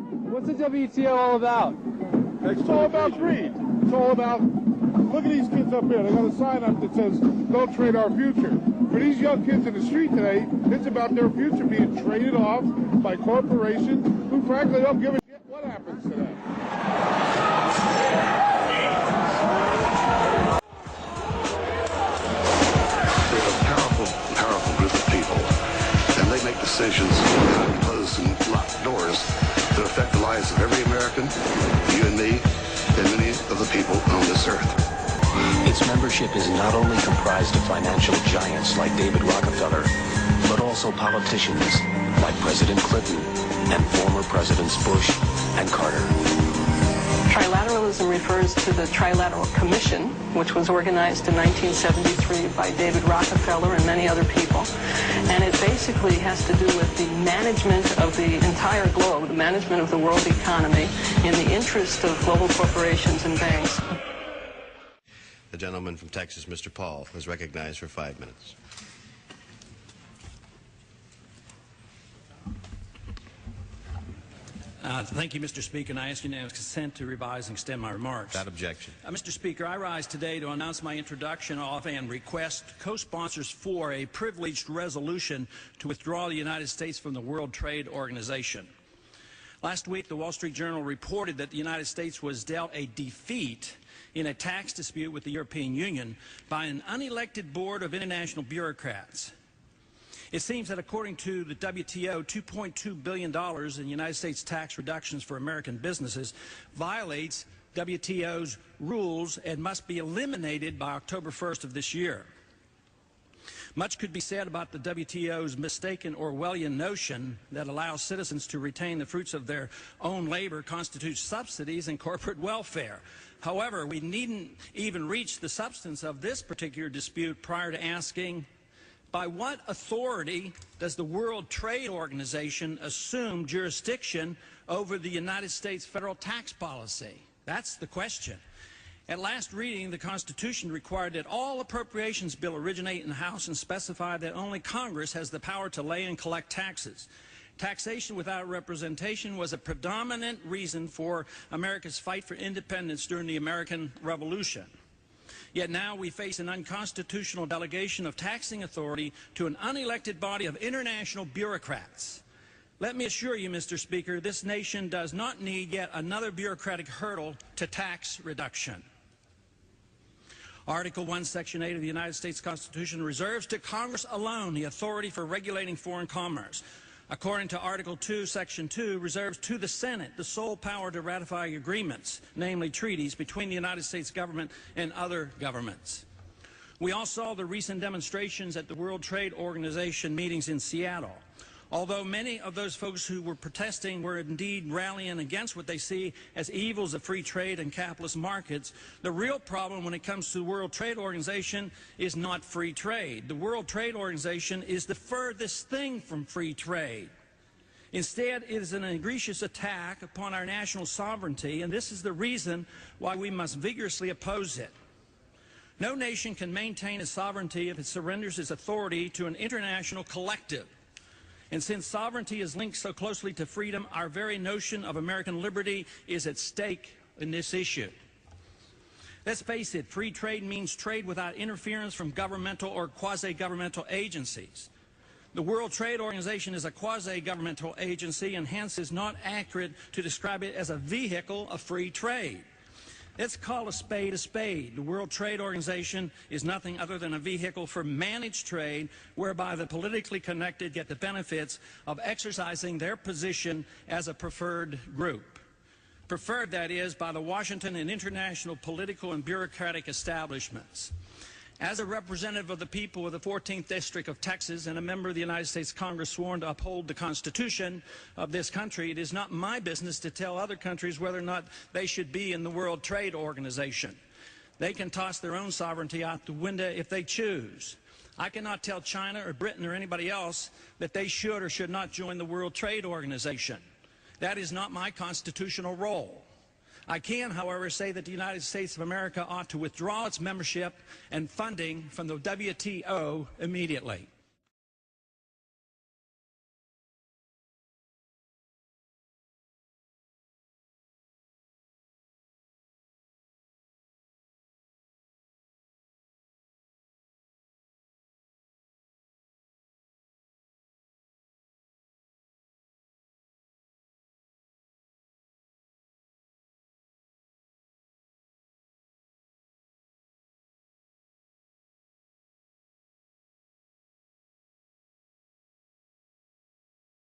What's the WTO all about? It's all about greed. It's all about, look at these kids up here. They got a sign up that says, don't trade our future. For these young kids in the street today, it's about their future being traded off by corporations who frankly don't give a shit what happens to them. They're a powerful group of people, and they make decisions behind closed and locked doors that affect the lives of every American, you and me, and many of the people on this earth. Its membership is not only comprised of financial giants like David Rockefeller, but also politicians like President Clinton and former Presidents Bush and Carter. Trilateralism refers to the Trilateral Commission, which was organized in 1973 by David Rockefeller and many other people. And it basically has to do with the management of the entire globe, the management of the world economy in the interest of global corporations and banks. The gentleman from Texas, Mr. Paul, is recognized for 5 minutes. Thank you, Mr. Speaker, and I ask unanimous consent to revise and extend my remarks. Without objection. Mr. Speaker, I rise today to announce my introduction of and request co-sponsors for a privileged resolution to withdraw the United States from the World Trade Organization. Last week, the Wall Street Journal reported that the United States was dealt a defeat in a tax dispute with the European Union by an unelected board of international bureaucrats. It seems that according to the WTO, $2.2 billion in United States tax reductions for American businesses violates WTO's rules and must be eliminated by October 1st of this year. Much could be said about the WTO's mistaken Orwellian notion that allows citizens to retain the fruits of their own labor constitutes subsidies and corporate welfare. However, we needn't even reach the substance of this particular dispute prior to asking, by what authority does the World Trade Organization assume jurisdiction over the United States federal tax policy? That's the question. At last reading, the Constitution required that all appropriations bill originate in the House and specify that only Congress has the power to lay and collect taxes. Taxation without representation was a predominant reason for America's fight for independence during the American Revolution. Yet now we face an unconstitutional delegation of taxing authority to an unelected body of international bureaucrats. Let me assure you, Mr. Speaker, this nation does not need yet another bureaucratic hurdle to tax reduction. Article 1, Section 8 of the United States Constitution reserves to Congress alone the authority for regulating foreign commerce. According to Article 2, Section 2, reserves to the Senate the sole power to ratify agreements, namely treaties, between the United States government and other governments. We all saw the recent demonstrations at the World Trade Organization meetings in Seattle. Although many of those folks who were protesting were indeed rallying against what they see as evils of free trade and capitalist markets, the real problem when it comes to the World Trade Organization is not free trade. The World Trade Organization is the furthest thing from free trade. Instead, it is an egregious attack upon our national sovereignty, and this is the reason why we must vigorously oppose it. No nation can maintain its sovereignty if it surrenders its authority to an international collective. And since sovereignty is linked so closely to freedom, our very notion of American liberty is at stake in this issue. Let's face it, free trade means trade without interference from governmental or quasi-governmental agencies. The World Trade Organization is a quasi-governmental agency and hence is not accurate to describe it as a vehicle of free trade. Let's call a spade a spade. The World Trade Organization is nothing other than a vehicle for managed trade whereby the politically connected get the benefits of exercising their position as a preferred group. Preferred, that is, by the Washington and international political and bureaucratic establishments. As a representative of the people of the 14th District of Texas and a member of the United States Congress sworn to uphold the Constitution of this country, it is not my business to tell other countries whether or not they should be in the World Trade Organization. They can toss their own sovereignty out the window if they choose. I cannot tell China or Britain or anybody else that they should or should not join the World Trade Organization. That is not my constitutional role. I can, however, say that the United States of America ought to withdraw its membership and funding from the WTO immediately.